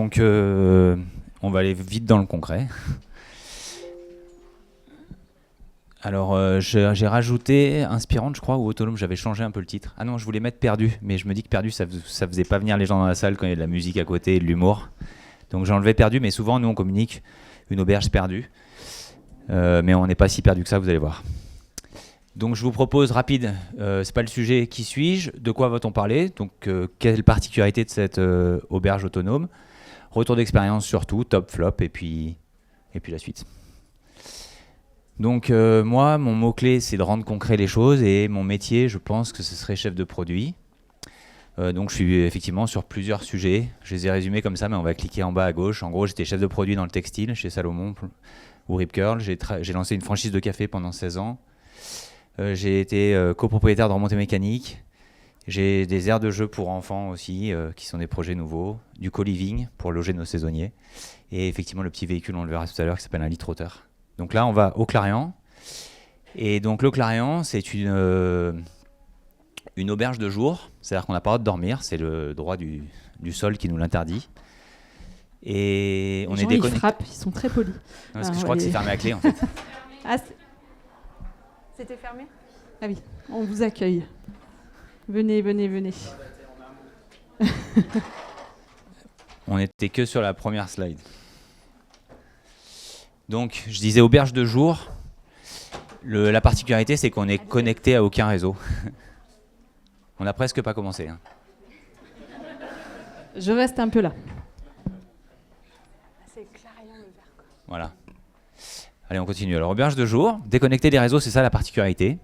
Donc, on va aller vite dans le concret. Alors, j'ai rajouté Inspirante, je crois, ou Autonome, j'avais changé un peu le titre. Ah non, je voulais mettre Perdu, mais je me dis que Perdu, ça faisait pas venir les gens dans la salle quand il y a de la musique à côté et de l'humour. Donc j'ai enlevé Perdu, mais souvent, nous, on communique une auberge perdue. Mais on n'est pas si perdu que ça, vous allez voir. Donc je vous propose rapide, c'est pas le sujet, qui suis-je, de quoi va-t-on parler, donc quelle particularité de cette auberge autonome, retour d'expérience surtout, top, flop, et puis la suite. Donc moi, mon mot-clé, c'est de rendre concret les choses, et mon métier, je pense que ce serait chef de produit. Donc je suis effectivement sur plusieurs sujets, je les ai résumés comme ça, mais on va cliquer en bas à gauche. En gros, j'étais chef de produit dans le textile chez Salomon ou Rip Curl, j'ai lancé une franchise de café pendant 16 ans. J'ai été copropriétaire de remontée mécanique. J'ai des aires de jeu pour enfants aussi, qui sont des projets nouveaux. Du co-living pour loger nos saisonniers. Et effectivement, le petit véhicule, on le verra tout à l'heure, qui s'appelle un litre-trotteur. Donc là, on va au Clarion. Et donc, le Clarion, c'est une auberge de jour. C'est-à-dire qu'on n'a pas le droit de dormir. C'est le droit du sol qui nous l'interdit. Et on est déconnecté. Ils frappent, ils sont très polis. Non, parce que je crois que c'est fermé à clé, en fait. Ah, c'était fermé ? Ah oui, on vous accueille. Venez, venez, venez. On n'était que sur la première slide. Donc, je disais auberge de jour. La particularité, c'est qu'on est connecté à aucun réseau. On n'a presque pas commencé. Hein. Je reste un peu là. C'est Clarion le Vercors. Voilà. Allez, on continue. Alors, auberge de jour, déconnecté des réseaux, c'est ça la particularité.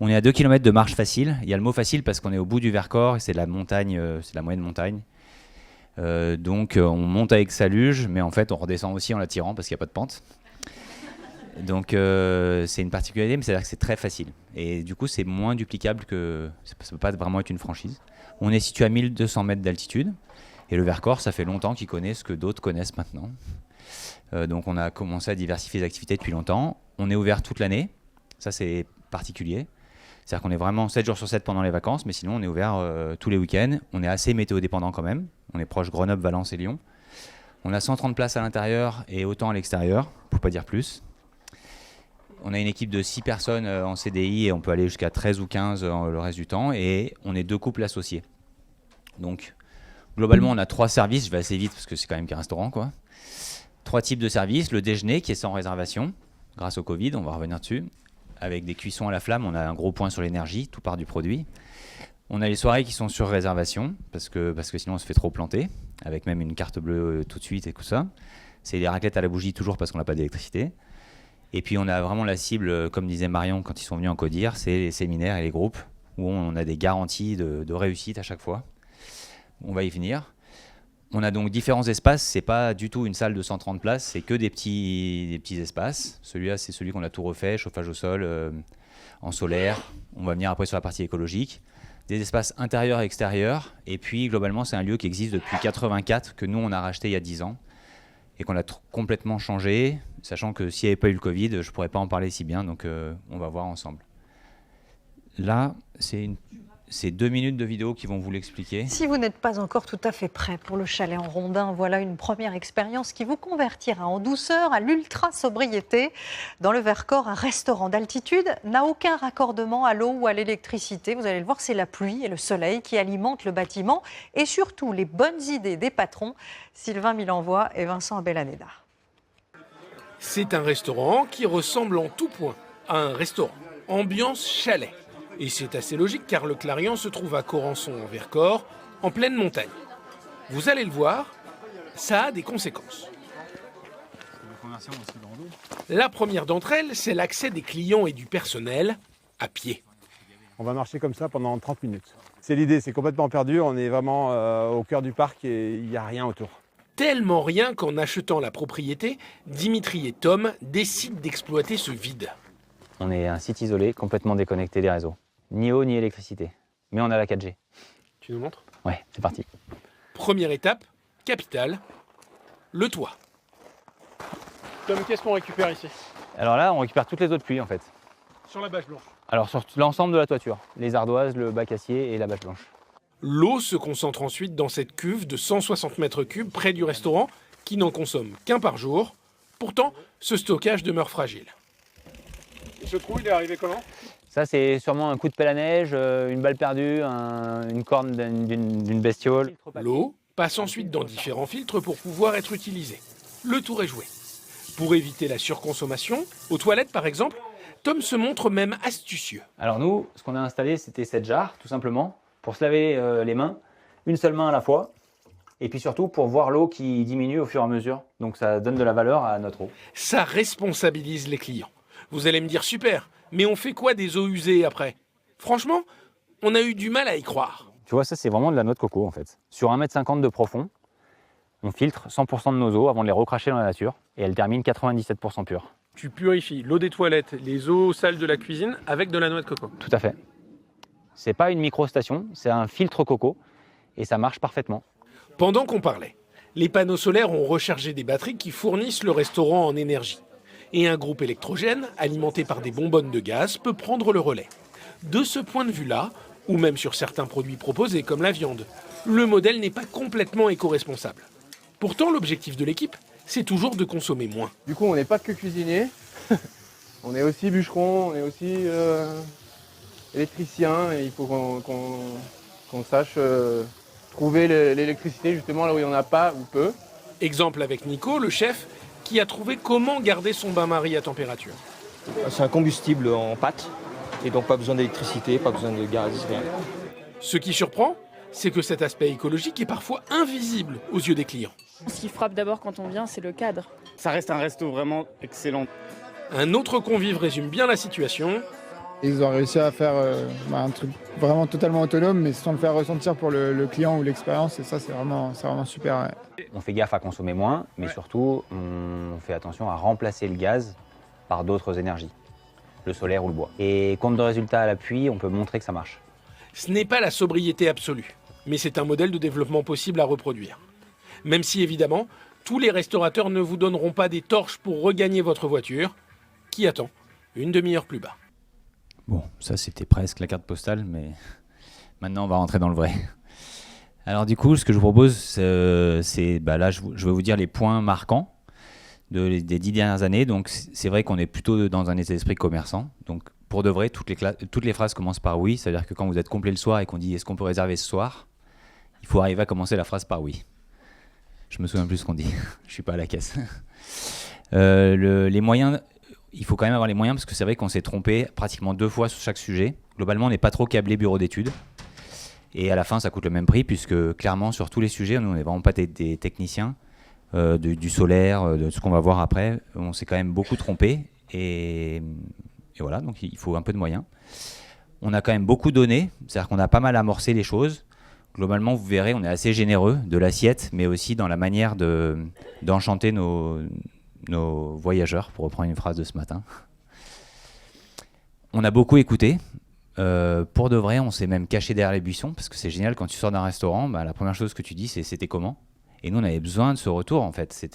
On est à 2 km de marche facile. Il y a le mot facile parce qu'on est au bout du Vercors et c'est de la montagne, c'est de la moyenne montagne. Donc, on monte avec sa luge, mais en fait, on redescend aussi en la tirant parce qu'il n'y a pas de pente. Donc, c'est une particularité, mais c'est-à-dire que c'est très facile. Et du coup, c'est moins duplicable que... Ça ne peut pas vraiment être une franchise. On est situé à 1200 mètres d'altitude. Et le Vercors, ça fait longtemps qu'il connaît ce que d'autres connaissent maintenant. Donc on a commencé à diversifier les activités depuis longtemps. On est ouvert toute l'année, ça c'est particulier. C'est-à-dire qu'on est vraiment 7 jours sur 7 pendant les vacances, mais sinon on est ouvert tous les week-ends. On est assez météo-dépendant quand même. On est proche Grenoble, Valence et Lyon. On a 130 places à l'intérieur et autant à l'extérieur, pour pas dire plus. On a une équipe de 6 personnes en CDI et on peut aller jusqu'à 13 ou 15 le reste du temps. Et on est 2 couples associés. Donc globalement on a 3 services, je vais assez vite parce que c'est quand même qu'un restaurant quoi. 3 types de services, le déjeuner qui est sans réservation, grâce au Covid, on va revenir dessus, avec des cuissons à la flamme, on a un gros point sur l'énergie, tout part du produit. On a les soirées qui sont sur réservation, parce que sinon on se fait trop planter, avec même une carte bleue tout de suite et tout ça. C'est les raclettes à la bougie toujours parce qu'on n'a pas d'électricité. Et puis on a vraiment la cible, comme disait Marion quand ils sont venus en Codir, c'est les séminaires et les groupes, où on a des garanties de réussite à chaque fois. On va y venir. On a donc différents espaces, c'est pas du tout une salle de 130 places, c'est que des petits espaces. Celui-là, c'est celui qu'on a tout refait, chauffage au sol, en solaire. On va venir après sur la partie écologique. Des espaces intérieurs et extérieurs. Et puis, globalement, c'est un lieu qui existe depuis 84, que nous, on a racheté il y a 10 ans. Et qu'on a complètement changé, sachant que s'il n'y avait pas eu le Covid, je ne pourrais pas en parler si bien, donc on va voir ensemble. Là, c'est 2 minutes de vidéo qui vont vous l'expliquer. Si vous n'êtes pas encore tout à fait prêt pour le chalet en rondin, voilà une première expérience qui vous convertira en douceur à l'ultra-sobriété. Dans le Vercors, un restaurant d'altitude n'a aucun raccordement à l'eau ou à l'électricité. Vous allez le voir, c'est la pluie et le soleil qui alimentent le bâtiment et surtout les bonnes idées des patrons, Sylvain Milenvoix et Vincent Abelaneda. C'est un restaurant qui ressemble en tout point à un restaurant. Ambiance chalet. Et c'est assez logique car le Clarion se trouve à Corançon en Vercors, en pleine montagne. Vous allez le voir, ça a des conséquences. La première d'entre elles, c'est l'accès des clients et du personnel à pied. On va marcher comme ça pendant 30 minutes. C'est l'idée, c'est complètement perdu, on est vraiment au cœur du parc et il n'y a rien autour. Tellement rien qu'en achetant la propriété, Dimitri et Tom décident d'exploiter ce vide. On est un site isolé, complètement déconnecté des réseaux. Ni eau, ni électricité. Mais on a la 4G. Tu nous montres ? Ouais, c'est parti. Première étape, capitale, le toit. Tom, qu'est-ce qu'on récupère ici ? Alors là, on récupère toutes les eaux de pluie en fait. Sur la bâche blanche. Alors sur l'ensemble de la toiture. Les ardoises, le bac acier et la bâche blanche. L'eau se concentre ensuite dans cette cuve de 160 mètres cubes près du restaurant qui n'en consomme qu'un par jour. Pourtant, ce stockage demeure fragile. Et ce trou, il est arrivé comment? Ça, c'est sûrement un coup de pelle à neige, une balle perdue, une corne d'une bestiole. L'eau passe ensuite dans différents filtres pour pouvoir être utilisée. Le tour est joué. Pour éviter la surconsommation, aux toilettes par exemple, Tom se montre même astucieux. Alors nous, ce qu'on a installé, c'était cette jarre, tout simplement, pour se laver les mains, une seule main à la fois, et puis surtout pour voir l'eau qui diminue au fur et à mesure. Donc ça donne de la valeur à notre eau. Ça responsabilise les clients. Vous allez me dire super, mais on fait quoi des eaux usées après? Franchement, on a eu du mal à y croire. Tu vois, ça c'est vraiment de la noix de coco en fait. Sur 1,50 m de profond, on filtre 100% de nos eaux avant de les recracher dans la nature, et elles terminent 97% pures. Tu purifies l'eau des toilettes, les eaux sales de la cuisine avec de la noix de coco. Tout à fait. C'est pas une micro-station, c'est un filtre coco, et ça marche parfaitement. Pendant qu'on parlait, les panneaux solaires ont rechargé des batteries qui fournissent le restaurant en énergie. Et un groupe électrogène, alimenté par des bonbonnes de gaz, peut prendre le relais. De ce point de vue-là, ou même sur certains produits proposés comme la viande, le modèle n'est pas complètement éco-responsable. Pourtant, l'objectif de l'équipe, c'est toujours de consommer moins. Du coup, on n'est pas que cuisinier, on est aussi bûcheron, on est aussi électricien, et il faut qu'on sache trouver l'électricité justement là où il n'y en a pas ou peu. Exemple avec Nico, le chef, qui a trouvé comment garder son bain-marie à température. C'est un combustible en pâte, et donc pas besoin d'électricité, pas besoin de gaz, rien. Ce qui surprend, c'est que cet aspect écologique est parfois invisible aux yeux des clients. Ce qui frappe d'abord quand on vient, c'est le cadre. Ça reste un resto vraiment excellent. Un autre convive résume bien la situation. Ils ont réussi à faire un truc vraiment totalement autonome, mais sans le faire ressentir pour le client ou l'expérience, et ça c'est vraiment super. Ouais. On fait gaffe à consommer moins, mais surtout on fait attention à remplacer le gaz par d'autres énergies, le solaire ou le bois. Et compte de résultats à l'appui, on peut montrer que ça marche. Ce n'est pas la sobriété absolue, mais c'est un modèle de développement possible à reproduire. Même si évidemment, tous les restaurateurs ne vous donneront pas des torches pour regagner votre voiture, qui attend une demi-heure plus bas. Bon, ça c'était presque la carte postale, mais maintenant on va rentrer dans le vrai. Alors du coup, ce que je vous propose, c'est là je vais vous dire les points marquants des 10 dernières années. Donc c'est vrai qu'on est plutôt dans un état d'esprit commerçant. Donc pour de vrai, toutes les phrases commencent par oui. C'est-à-dire que quand vous êtes complet le soir et qu'on dit est-ce qu'on peut réserver ce soir, il faut arriver à commencer la phrase par oui. Je me souviens plus ce qu'on dit. Je suis pas à la caisse. Les moyens, il faut quand même avoir les moyens parce que c'est vrai qu'on s'est trompé pratiquement 2 fois sur chaque sujet. Globalement, on n'est pas trop câblé bureau d'études. Et à la fin, ça coûte le même prix puisque clairement, sur tous les sujets, nous, on n'est vraiment pas des techniciens du solaire, de ce qu'on va voir après. On s'est quand même beaucoup trompé. Et voilà, donc il faut un peu de moyens. On a quand même beaucoup donné, c'est-à-dire qu'on a pas mal amorcé les choses. Globalement, vous verrez, on est assez généreux de l'assiette, mais aussi dans la manière d'enchanter nos voyageurs, pour reprendre une phrase de ce matin. On a beaucoup écouté. Pour de vrai, on s'est même caché derrière les buissons, parce que c'est génial, quand tu sors d'un restaurant, la première chose que tu dis, c'est « c'était comment ?» Et nous, on avait besoin de ce retour, en fait.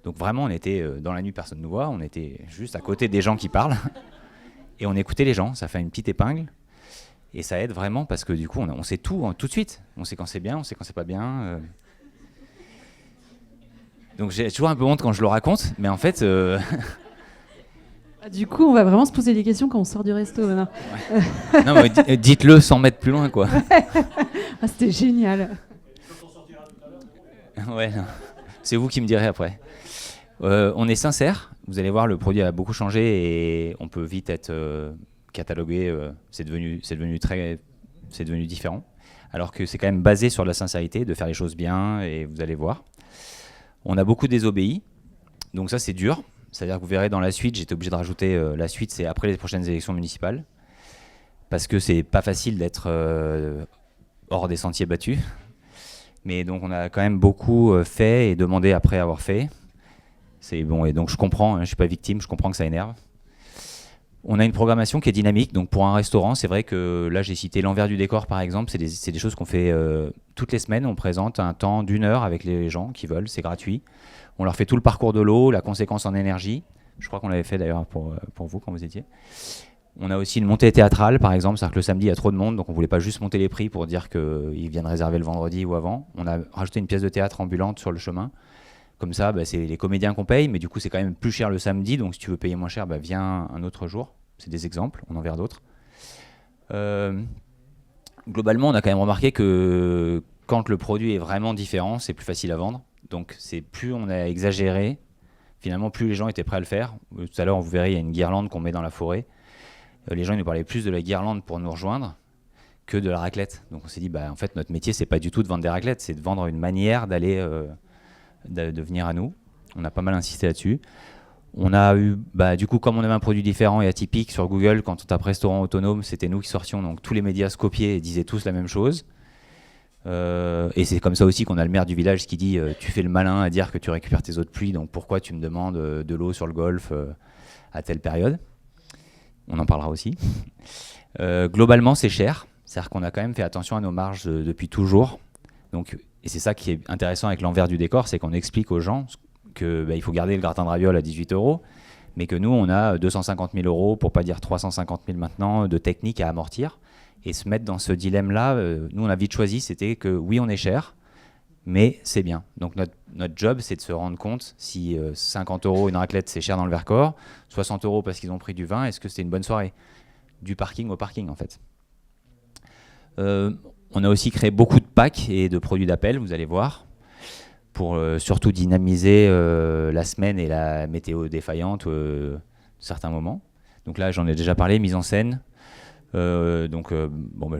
Donc vraiment, on était dans la nuit, personne ne nous voit, on était juste à côté des gens qui parlent, et on écoutait les gens, ça fait une petite épingle. Et ça aide vraiment parce que du coup, on sait tout tout de suite. On sait quand c'est bien, on sait quand c'est pas bien. Donc j'ai toujours un peu honte quand je le raconte, mais en fait... Du coup, on va vraiment se poser des questions quand on sort du resto. Ouais. Non, mais dites-le sans mettre plus loin, quoi. Ah, c'était génial. Ouais, non. C'est vous qui me direz après. On est sincère. Vous allez voir, le produit a beaucoup changé et on peut vite être... catalogué, c'est devenu différent, alors que c'est quand même basé sur la sincérité, de faire les choses bien, et vous allez voir. On a beaucoup désobéi, donc ça c'est dur, c'est-à-dire que vous verrez dans la suite, j'étais obligé de rajouter la suite, c'est après les prochaines élections municipales, parce que c'est pas facile d'être hors des sentiers battus, mais donc on a quand même beaucoup fait et demandé après avoir fait. C'est bon, et donc je comprends, je suis pas victime, je comprends que ça énerve. On a une programmation qui est dynamique, donc pour un restaurant, c'est vrai que là j'ai cité l'envers du décor par exemple, c'est des choses qu'on fait toutes les semaines, on présente un temps d'1 heure avec les gens qui veulent, c'est gratuit. On leur fait tout le parcours de l'eau, la conséquence en énergie, je crois qu'on l'avait fait d'ailleurs pour vous quand vous étiez. On a aussi une montée théâtrale, par exemple, c'est-à-dire que le samedi, il y a trop de monde, donc on ne voulait pas juste monter les prix pour dire qu'ils viennent réserver le vendredi ou avant. On a rajouté une pièce de théâtre ambulante sur le chemin. Comme ça, c'est les comédiens qu'on paye, mais du coup, c'est quand même plus cher le samedi, donc si tu veux payer moins cher, viens un autre jour. C'est des exemples, on en verra d'autres. Globalement, on a quand même remarqué que quand le produit est vraiment différent, c'est plus facile à vendre. Donc, plus on a exagéré, finalement, plus les gens étaient prêts à le faire. Tout à l'heure, vous verrez, il y a une guirlande qu'on met dans la forêt. Les gens ils nous parlaient plus de la guirlande pour nous rejoindre que de la raclette. Donc on s'est dit, en fait, notre métier, c'est pas du tout de vendre des raclettes, c'est de vendre une manière d'aller, de venir à nous. On a pas mal insisté là-dessus. On a eu, du coup, comme on avait un produit différent et atypique sur Google, quand on tape restaurant autonome, c'était nous qui sortions, donc tous les médias se copiaient et disaient tous la même chose. Et c'est comme ça aussi qu'on a le maire du village qui dit tu fais le malin à dire que tu récupères tes eaux de pluie, donc pourquoi tu me demandes de l'eau sur le golfe à telle période. On en parlera aussi. Globalement, c'est cher. C'est-à-dire qu'on a quand même fait attention à nos marges depuis toujours. Donc, et c'est ça qui est intéressant avec l'envers du décor, c'est qu'on explique aux gens qu'il faut garder le gratin de ravioles à 18 €, mais que nous, on a 250 000 €, pour pas dire 350 000 maintenant, de techniques à amortir. Et se mettre dans ce dilemme-là, nous, on a vite choisi, c'était que oui, on est cher, mais c'est bien. Donc notre job, c'est de se rendre compte si 50 € une raclette, c'est cher dans le Vercors, 60 € parce qu'ils ont pris du vin, est-ce que c'était une bonne soirée? Du parking au parking, en fait. On a aussi créé beaucoup de packs et de produits d'appel, vous allez voir, pour surtout dynamiser la semaine et la météo défaillante certains moments. Donc là, j'en ai déjà parlé, mise en scène. Je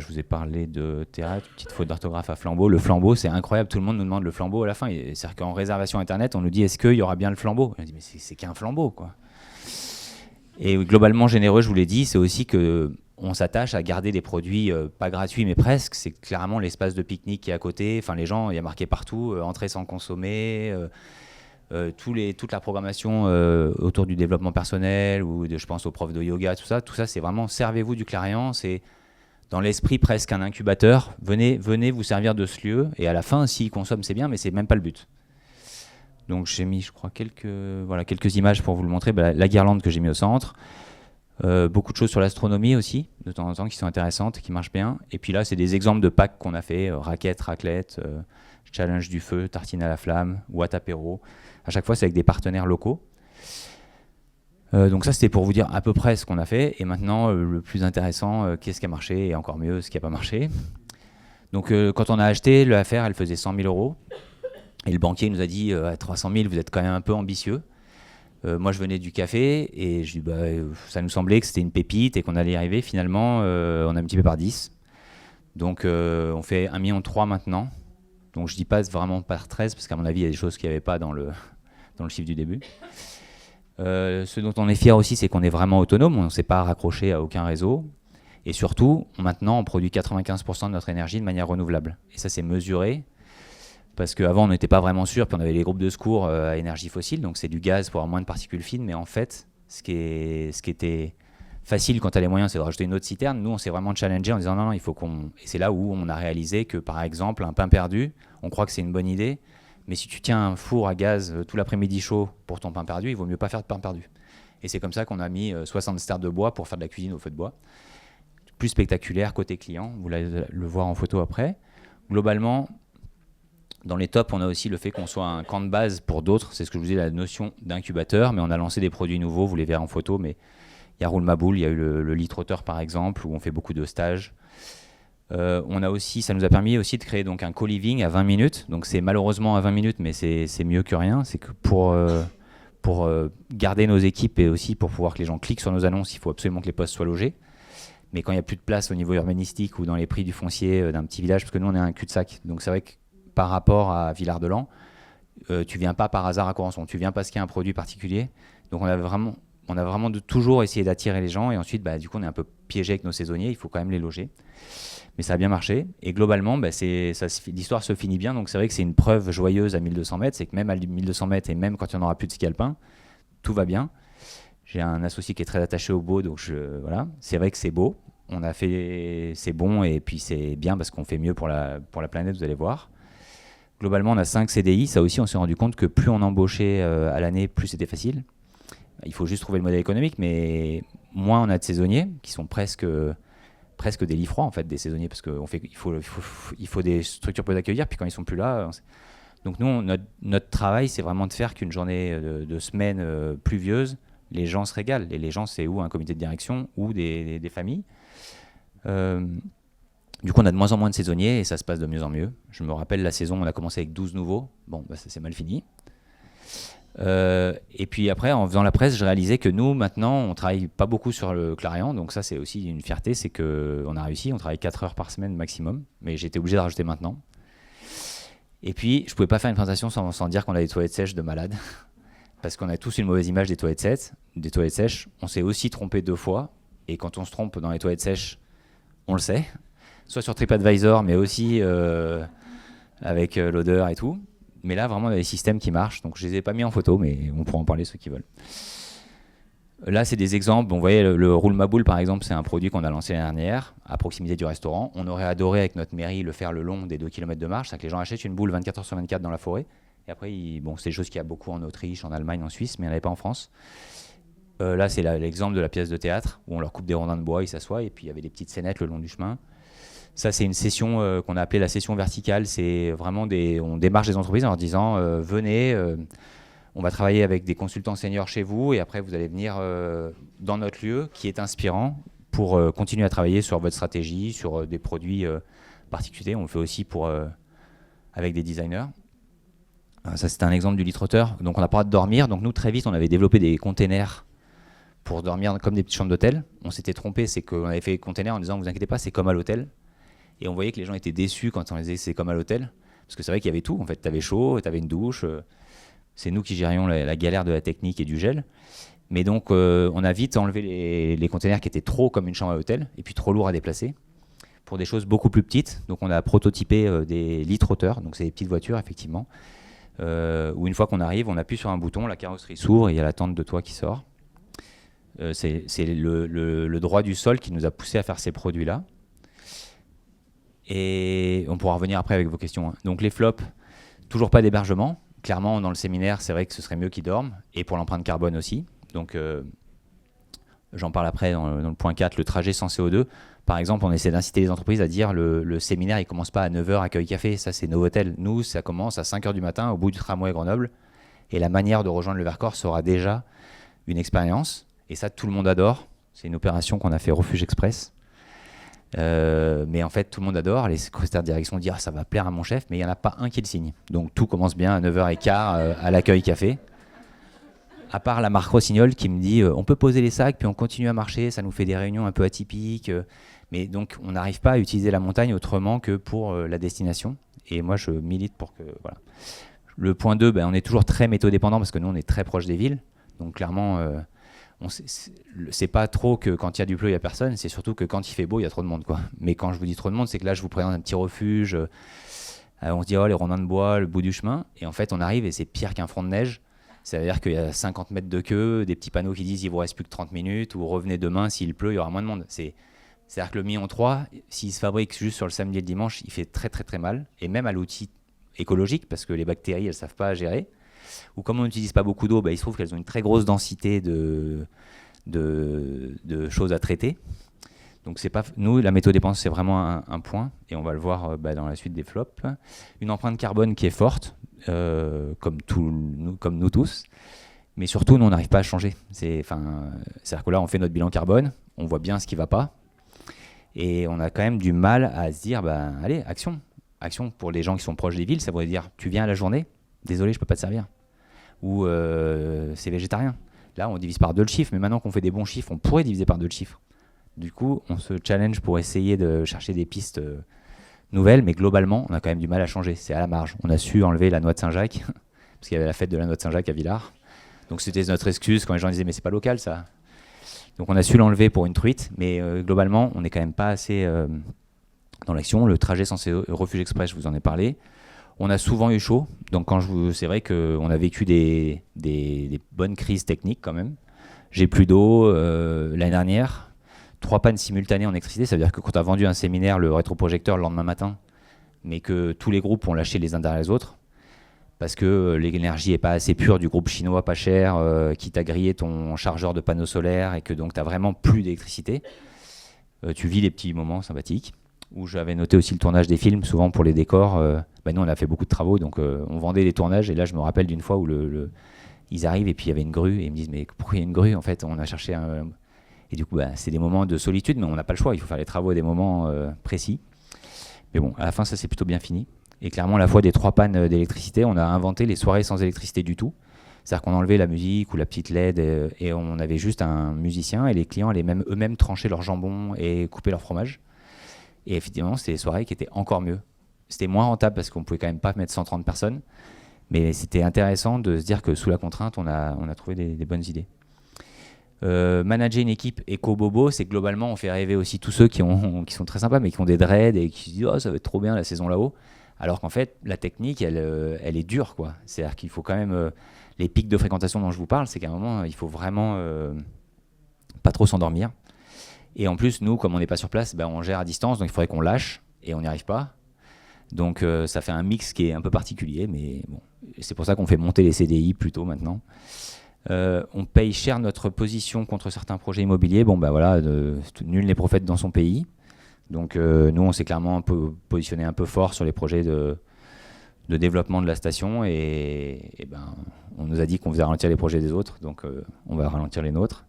vous ai parlé de théâtre, petite faute d'orthographe à flambeau. Le flambeau, c'est incroyable, tout le monde nous demande le flambeau à la fin. C'est-à-dire qu'en réservation internet, on nous dit est-ce qu'il y aura bien le flambeau? On dit mais c'est qu'un flambeau, quoi. Et globalement généreux, je vous l'ai dit, c'est aussi que on s'attache à garder des produits pas gratuits mais presque. C'est clairement l'espace de pique-nique qui est à côté. Enfin, les gens, il y a marqué partout entrée sans consommer. Toute la programmation autour du développement personnel ou je pense aux profs de yoga, tout ça c'est vraiment servez-vous du Clariant, c'est dans l'esprit presque un incubateur, venez vous servir de ce lieu et à la fin s'ils consomment c'est bien mais c'est même pas le but. Donc j'ai mis je crois quelques images pour vous le montrer, la guirlande que j'ai mis au centre, beaucoup de choses sur l'astronomie aussi de temps en temps qui sont intéressantes, qui marchent bien, et puis là c'est des exemples de packs qu'on a fait, raquettes, raclette, challenge du feu, tartine à la flamme, Watt apéro. À chaque fois, c'est avec des partenaires locaux. Donc ça, c'était pour vous dire à peu près ce qu'on a fait. Et maintenant, le plus intéressant, qu'est-ce qui a marché et encore mieux, ce qui n'a pas marché. Donc quand on a acheté, l'affaire, elle faisait 100 000 €. Et le banquier nous a dit, à 300 000, vous êtes quand même un peu ambitieux. Moi, je venais du café et je dis, ça nous semblait que c'était une pépite et qu'on allait y arriver. Finalement, on a multiplié par 10. Donc on fait 1,3 million maintenant. Donc je dis pas vraiment par 13 parce qu'à mon avis il y a des choses qu'il n'y avait pas dans le chiffre du début. Ce dont on est fier aussi, c'est qu'on est vraiment autonome, on ne s'est pas raccroché à aucun réseau. Et surtout, maintenant on produit 95% de notre énergie de manière renouvelable. Et ça c'est mesuré parce qu'avant on n'était pas vraiment sûr, puis on avait les groupes de secours à énergie fossile, donc c'est du gaz pour avoir moins de particules fines. Mais en fait, ce qui était facile quand tu as les moyens, c'est de rajouter une autre citerne. Nous, on s'est vraiment challengé en disant non, il faut qu'on... Et c'est là où on a réalisé que, par exemple, un pain perdu, on croit que c'est une bonne idée, mais si tu tiens un four à gaz tout l'après-midi chaud pour ton pain perdu, il vaut mieux pas faire de pain perdu. Et c'est comme ça qu'on a mis 60 stères de bois pour faire de la cuisine au feu de bois. Plus spectaculaire côté client, vous allez le voir en photo après. Globalement, dans les tops, on a aussi le fait qu'on soit un camp de base pour d'autres. C'est ce que je vous disais, la notion d'incubateur, mais on a lancé des produits nouveaux, vous les verrez en photo, mais il y a Roule ma boule, il y a eu le lit trotteur par exemple, où on fait beaucoup de stages. On a aussi, ça nous a permis aussi de créer donc un co-living à 20 minutes. Donc c'est malheureusement à 20 minutes, mais c'est mieux que rien. C'est que pour garder nos équipes et aussi pour pouvoir que les gens cliquent sur nos annonces, il faut absolument que les postes soient logés. Mais quand il n'y a plus de place au niveau urbanistique ou dans les prix du foncier d'un petit village, parce que nous on est un cul-de-sac, donc c'est vrai que par rapport à Villard-de-Lans, tu viens pas par hasard à Corançon, tu viens parce qu'il y a un produit particulier. Donc on a vraiment de toujours essayer d'attirer les gens et ensuite du coup on est un peu piégé avec nos saisonniers, il faut quand même les loger. Mais ça a bien marché et globalement l'histoire se finit bien, donc c'est vrai que c'est une preuve joyeuse à 1200 mètres, c'est que même à 1200 mètres et même quand il n'y en aura plus de ski alpin, tout va bien. J'ai un associé qui est très attaché au beau, donc voilà, c'est vrai que c'est beau, c'est bon et puis c'est bien parce qu'on fait mieux pour la planète, vous allez voir. Globalement on a 5 CDI, ça aussi on s'est rendu compte que plus on embauchait à l'année, plus c'était facile. Il faut juste trouver le modèle économique, mais moins on a de saisonniers, qui sont presque des lits froids en fait, des saisonniers, parce qu'il faut des structures pour les accueillir, puis quand ils sont plus là... Donc nous, notre travail, c'est vraiment de faire qu'une journée de semaine pluvieuse, les gens se régalent. Et les gens, c'est ou un comité de direction ou des familles. Du coup, on a de moins en moins de saisonniers et ça se passe de mieux en mieux. Je me rappelle la saison, on a commencé avec 12 nouveaux. Bon, bah, ça s'est mal fini. Et puis après, en faisant la presse, je réalisais que nous, maintenant, on travaille pas beaucoup sur le Clarion. Donc ça, c'est aussi une fierté, c'est qu'on a réussi. On travaille 4 heures par semaine maximum. Mais j'étais obligé de rajouter maintenant. Et puis, je pouvais pas faire une présentation sans dire qu'on a des toilettes sèches de malades. Parce qu'on a tous une mauvaise image des toilettes sèches. On s'est aussi trompé 2 fois. Et quand on se trompe dans les toilettes sèches, on le sait. Soit sur TripAdvisor, mais aussi avec l'odeur et tout. Mais là, vraiment, il y a des systèmes qui marchent. Donc, je les ai pas mis en photo, mais on pourra en parler ceux qui veulent. Là, c'est des exemples. Bon, vous voyez, le roule ma boule, par exemple, c'est un produit qu'on a lancé l'année dernière, à proximité du restaurant. On aurait adoré, avec notre mairie, le faire le long des 2 km de marche. C'est-à-dire que les gens achètent une boule 24 heures sur 24 dans la forêt. Et après, c'est des choses qu'il y a beaucoup en Autriche, en Allemagne, en Suisse, mais il n'y en avait pas en France. Là, c'est l'exemple de la pièce de théâtre, où on leur coupe des rondins de bois, ils s'assoient, et puis il y avait des petites scénettes le long du chemin. Ça, c'est une session qu'on a appelée la session verticale. C'est vraiment on démarche des entreprises en leur disant venez, on va travailler avec des consultants seniors chez vous et après vous allez venir dans notre lieu qui est inspirant pour continuer à travailler sur votre stratégie, sur des produits particuliers. On le fait aussi avec des designers. Ça, c'est un exemple du lit trotteur. Donc, on n'a pas le droit de dormir. Donc, nous, très vite, on avait développé des containers pour dormir comme des petites chambres d'hôtel. On s'était trompé, c'est qu'on avait fait des containers en disant vous inquiétez pas, c'est comme à l'hôtel. Et on voyait que les gens étaient déçus quand on les disait c'est comme à l'hôtel. Parce que c'est vrai qu'il y avait tout. En fait, tu avais chaud, tu avais une douche. C'est nous qui gérions la galère de la technique et du gel. Mais donc, on a vite enlevé les containers qui étaient trop comme une chambre à l'hôtel et puis trop lourds à déplacer pour des choses beaucoup plus petites. Donc, on a prototypé des lits trotteurs. Donc, c'est des petites voitures, effectivement. Où une fois qu'on arrive, on appuie sur un bouton, la carrosserie s'ouvre et il y a la tente de toit qui sort. C'est le droit du sol qui nous a poussé à faire ces produits-là. Et on pourra revenir après avec vos questions. Donc les flops, toujours pas d'hébergement. Clairement, dans le séminaire, c'est vrai que ce serait mieux qu'ils dorment. Et pour l'empreinte carbone aussi. Donc j'en parle après dans le point 4, le trajet sans CO2. Par exemple, on essaie d'inciter les entreprises à dire le séminaire, il commence pas à 9h accueil café. Ça, c'est Novotel. Nous, ça commence à 5h du matin au bout du tramway Grenoble. Et la manière de rejoindre le Vercors sera déjà une expérience. Et ça, tout le monde adore. C'est une opération qu'on a fait Refuge Express. Mais en fait, tout le monde adore. Les secrétaires de direction disent ça va plaire à mon chef, mais il n'y en a pas un qui le signe. Donc tout commence bien à 9h15 à l'accueil café. À part la marque Rossignol qui me dit on peut poser les sacs, puis on continue à marcher. Ça nous fait des réunions un peu atypiques. Mais donc, on n'arrive pas à utiliser la montagne autrement que pour la destination. Et moi, je milite pour que... Voilà. Le point 2, on est toujours très méthodépendant parce que nous, on est très proche des villes. Donc clairement... c'est pas trop que quand il y a du bleu il y a personne, c'est surtout que quand il fait beau il y a trop de monde quoi. Mais quand je vous dis trop de monde, c'est que là je vous présente un petit refuge, on se dit les rondins de bois, le bout du chemin, et en fait on arrive et c'est pire qu'un front de neige. Ça veut dire qu'il y a 50 mètres de queue, des petits panneaux qui disent il vous reste plus que 30 minutes ou revenez demain, s'il pleut il y aura moins de monde. C'est-à-dire que le Million 3, s'il se fabrique juste sur le samedi et le dimanche, il fait très très très mal, et même à l'outil écologique parce que les bactéries elles savent pas gérer. Ou comme on n'utilise pas beaucoup d'eau, il se trouve qu'elles ont une très grosse densité de choses à traiter. Donc c'est pas, nous, la méthodépense, c'est vraiment un point, et on va le voir dans la suite des flops. Une empreinte carbone qui est forte, comme nous tous, mais surtout, nous, on n'arrive pas à changer. C'est-à-dire que là, on fait notre bilan carbone, on voit bien ce qui ne va pas, et on a quand même du mal à se dire, allez, action. Action pour les gens qui sont proches des villes, ça voudrait dire, tu viens à la journée, désolé, je ne peux pas te servir. Ou c'est végétarien. Là, on divise par 2 le chiffre, mais maintenant qu'on fait des bons chiffres, on pourrait diviser par 2 le chiffre. Du coup, on se challenge pour essayer de chercher des pistes nouvelles, mais globalement, on a quand même du mal à changer. C'est à la marge. On a su enlever la noix de Saint-Jacques, parce qu'il y avait la fête de la noix de Saint-Jacques à Villars. Donc c'était notre excuse quand les gens disaient « mais c'est pas local ça ». Donc on a su l'enlever pour une truite, mais globalement, on n'est quand même pas assez dans l'action. Le trajet censé Refuge Express, je vous en ai parlé. On a souvent eu chaud, donc c'est vrai qu'on a vécu des bonnes crises techniques quand même. J'ai plus d'eau l'année dernière, 3 pannes simultanées en électricité, ça veut dire que quand tu as vendu un séminaire, le rétroprojecteur le lendemain matin, mais que tous les groupes ont lâché les uns derrière les autres, parce que l'énergie n'est pas assez pure du groupe chinois pas cher qui t'a grillé ton chargeur de panneaux solaires et que donc tu n'as vraiment plus d'électricité. Tu vis les petits moments sympathiques. Où j'avais noté aussi le tournage des films, souvent pour les décors. Nous, on a fait beaucoup de travaux, donc on vendait les tournages. Et là, je me rappelle d'une fois où ils arrivent et puis il y avait une grue. Et ils me disent, mais pourquoi il y a une grue? En fait, on a cherché un... Et du coup, c'est des moments de solitude, mais on n'a pas le choix. Il faut faire les travaux à des moments précis. Mais bon, à la fin, ça s'est plutôt bien fini. Et clairement, à la fois des 3 pannes d'électricité, on a inventé les soirées sans électricité du tout. C'est-à-dire qu'on enlevait la musique ou la petite LED et on avait juste un musicien et les clients allaient même eux-mêmes trancher leur jambon et couper leur fromage. Et effectivement, c'était des soirées qui étaient encore mieux. C'était moins rentable parce qu'on pouvait quand même pas mettre 130 personnes. Mais c'était intéressant de se dire que sous la contrainte, on a trouvé des bonnes idées. Manager une équipe éco-bobo, c'est que globalement, on fait rêver aussi tous ceux qui sont très sympas, mais qui ont des dreads et qui se disent « Oh, ça va être trop bien la saison là-haut ». Alors qu'en fait, la technique, elle est dure, quoi. C'est-à-dire qu'il faut quand même... les pics de fréquentation dont je vous parle, c'est qu'à un moment, il faut vraiment pas trop s'endormir. Et en plus, nous, comme on n'est pas sur place, on gère à distance, donc il faudrait qu'on lâche, et on n'y arrive pas. Donc ça fait un mix qui est un peu particulier, mais bon, c'est pour ça qu'on fait monter les CDI plutôt maintenant. On paye cher notre position contre certains projets immobiliers. Nul n'est prophète dans son pays. Donc nous, on s'est clairement positionné un peu fort sur les projets de développement de la station et on nous a dit qu'on faisait ralentir les projets des autres, donc on va ralentir les nôtres.